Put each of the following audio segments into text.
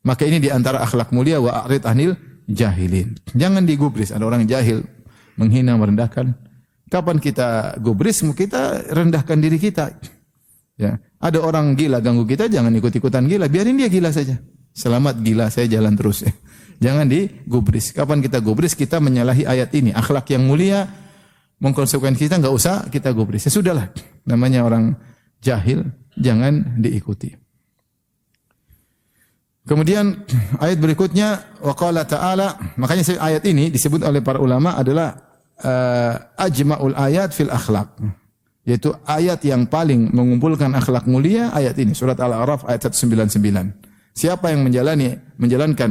Maka ini di antara akhlak mulia, wa a'rid anil jahilin. Jangan digubris. Ada orang jahil, menghina, merendahkan. Kapan kita gubris, kita rendahkan diri kita. Ya. Ada orang gila ganggu kita, jangan ikut-ikutan gila. Biarin dia gila saja. Selamat gila, saya jalan terus. Ya. Jangan digubris. Kapan kita gubris, kita menyalahi ayat ini. Akhlak yang mulia, mengkonsekuensikan kita, enggak usah kita gubris. Ya sudahlah. Namanya orang jahil, jangan diikuti. Kemudian ayat berikutnya, wa qala ta'ala, makanya ayat ini disebut oleh para ulama adalah ajma'ul ayat fil akhlak, yaitu ayat yang paling mengumpulkan akhlak mulia, ayat ini surat Al-A'raf ayat 199. Siapa yang menjalankan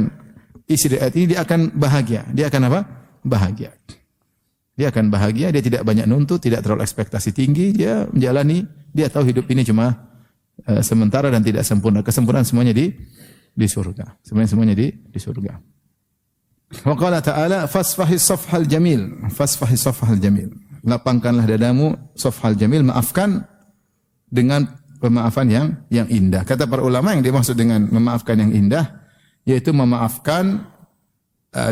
isi ayat ini, dia akan bahagia. Dia akan apa? Bahagia. Dia akan bahagia, dia tidak banyak nuntut, tidak terlalu ekspektasi tinggi, dia menjalani, dia tahu hidup ini cuma sementara dan tidak sempurna. Kesempurnaan semuanya di surga. Semuanya di surga. Wa qala ta'ala fasfahis safhal jamil. Fasfahis safhal jamil. Lapangkanlah dadamu safhal jamil, maafkan dengan pemaafan yang indah. Kata para ulama yang dimaksud dengan memaafkan yang indah yaitu memaafkan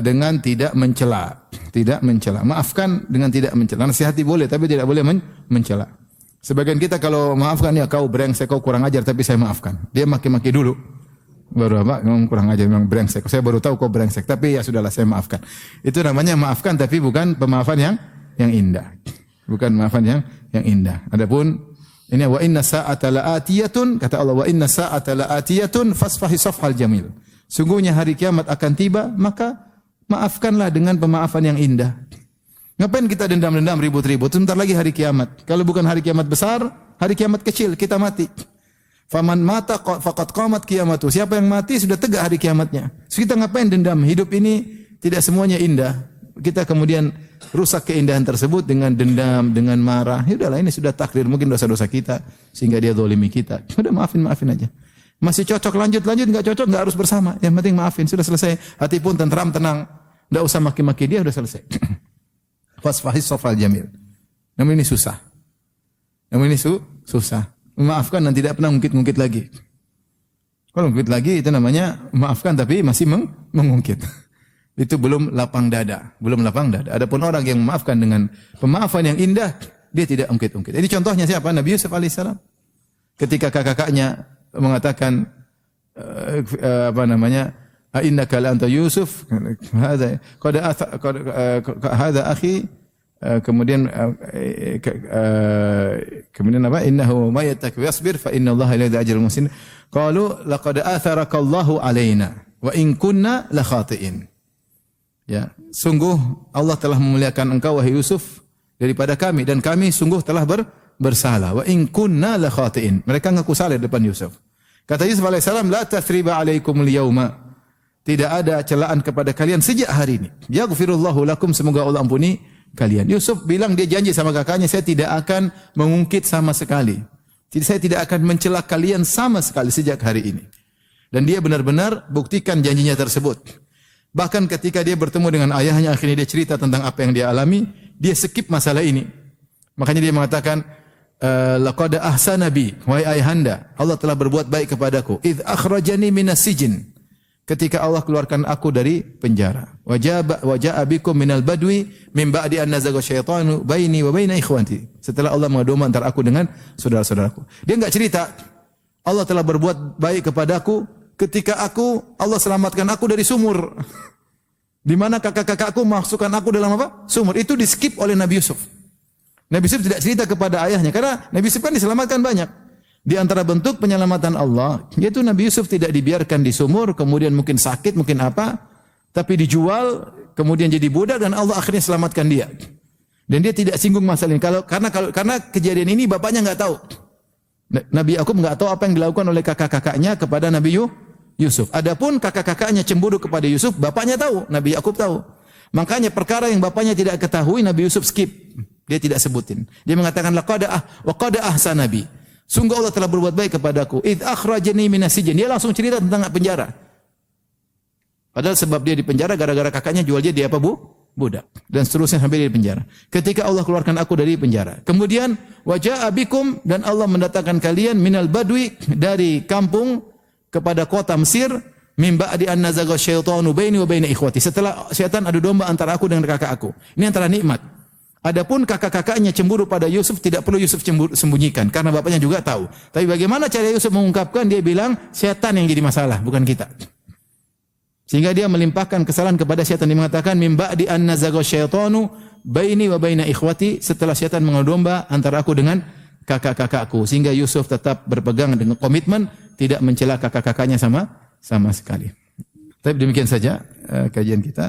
dengan tidak mencela. Tidak mencela. Maafkan dengan tidak mencela. Nasihati boleh tapi tidak boleh mencela. Sebagian kita kalau maafkan, ya kau brengsek, kau kurang ajar, tapi saya maafkan. Dia maki-maki dulu. Baru apa? Ngomong kurang ajar, memang brengsek. Saya baru tahu kau brengsek, tapi ya sudahlah saya maafkan. Itu namanya maafkan, tapi bukan pemaafan yang indah. Bukan pemaafan yang indah. Adapun ini wa inna sa'ata la'atiyatun, kata Allah, wa inna sa'ata la'atiyatun fasfahi safhal jamil. Sungguhnya hari kiamat akan tiba, maka maafkanlah dengan pemaafan yang indah. Ngapain kita dendam-dendam, ribut-ribut? Sebentar lagi hari kiamat. Kalau bukan hari kiamat besar, hari kiamat kecil, kita mati. Faman mata faqad qamat qiyamatu. Siapa yang mati sudah tegak hari kiamatnya. So, kita ngapain dendam? Hidup ini tidak semuanya indah. Kita kemudian rusak keindahan tersebut dengan dendam, dengan marah. Ya udahlah, ini sudah takdir, mungkin dosa-dosa kita sehingga dia zalimi kita. Sudah maafin aja. Masih cocok lanjut, enggak cocok enggak harus bersama. Yang penting maafin, sudah selesai. Hati pun tenteram, tenang. Enggak usah maki-maki dia, sudah selesai. Fasfahis safal jamil. Namun ini susah. Susah. Memaafkan dan tidak pernah ngungkit-ngungkit lagi. Kalau ngungkit lagi itu namanya maafkan tapi masih mengungkit. Itu belum lapang dada. Adapun orang yang memaafkan dengan pemaafan yang indah, dia tidak ungkit-ungkit. Ini contohnya siapa? Nabi Yusuf alaihissalam. Ketika kakaknya mengatakan innaka la anta Yusuf, hadza akhi. Kemudian apa? Innahu may yattaqi yasbir fa innallaha la yudhi'u ajral muhsinin. Qalu laqad atharakallahu alaina wa in kunna la khati'in. Ya, sungguh Allah telah memuliakan engkau wahai Yusuf daripada kami, dan kami sungguh telah bersalah. Wa in kunna la khati'in. Mereka ngaku salah di depan Yusuf. Kata Yusuf alaihissalam, la tathriba alaikumul yauma. Tidak ada celaan kepada kalian sejak hari ini. Yaghfirullahu lakum, semoga Allah ampuni kalian. Yusuf bilang, dia janji sama kakaknya, saya tidak akan mengungkit sama sekali. Saya tidak akan mencela kalian sama sekali sejak hari ini. Dan dia benar-benar buktikan janjinya tersebut. Bahkan ketika dia bertemu dengan ayahnya, akhirnya dia cerita tentang apa yang dia alami, dia skip masalah ini. Makanya dia mengatakan, laqad ahsana bi, wahai ayahanda, Allah telah berbuat baik kepadaku. Idz akhrajani minas sijn. Ketika Allah keluarkan aku dari penjara. Waja'a bikum minal badwi min ba'di an nazaga syaitanu baini wa baina ikhwati. Setelah Allah mengadoma antara aku dengan saudara-saudaraku. Dia enggak cerita Allah telah berbuat baik kepadaku ketika Allah selamatkan aku dari sumur. Di mana kakak-kakakku masukkan aku dalam apa? Sumur. Itu di-skip oleh Nabi Yusuf. Nabi Yusuf tidak cerita kepada ayahnya karena Nabi Yusuf kan diselamatkan banyak. Di antara bentuk penyelamatan Allah, yaitu Nabi Yusuf tidak dibiarkan di sumur, kemudian mungkin sakit, mungkin apa, tapi dijual, kemudian jadi budak, dan Allah akhirnya selamatkan dia. Dan dia tidak singgung masalah ini. Karena kejadian ini bapaknya enggak tahu. Nabi Yakub enggak tahu apa yang dilakukan oleh kakak-kakaknya kepada Nabi Yusuf. Adapun kakak-kakaknya cemburu kepada Yusuf, bapaknya tahu, Nabi Yakub tahu. Makanya perkara yang bapaknya tidak ketahui, Nabi Yusuf skip. Dia tidak sebutin. Dia mengatakan laqad ahsana bi. Sungguh Allah telah berbuat baik kepadaku. Idz akhrajani minas sijn. Dia langsung cerita tentang penjara. Padahal sebab dia di penjara gara-gara kakaknya jual dia apa, budak. Dan seterusnya sampai dia di penjara. Ketika Allah keluarkan aku dari penjara. Kemudian waja'a bikum, dan Allah mendatangkan kalian minal badwi, dari kampung kepada kota Mesir, Mim ba'di an nazagha syaitanu baini wa baina ikhwati. Setelah syaitan adu domba antara aku dengan kakak aku. Ini antara nikmat. Adapun kakak-kakaknya cemburu pada Yusuf, tidak perlu Yusuf sembunyikan karena bapaknya juga tahu. Tapi bagaimana cara Yusuf mengungkapkan? Dia bilang syaitan yang jadi masalah, bukan kita. Sehingga dia melimpahkan kesalahan kepada syaitan. Dia mengatakan mim ba'di an nazagha syaitanu baini wa baina ikhwati, setelah syaitan mengadu domba antara aku dengan kakak-kakakku. Sehingga Yusuf tetap berpegang dengan komitmen tidak mencela kakak-kakaknya sama sekali. Tapi demikian saja kajian kita.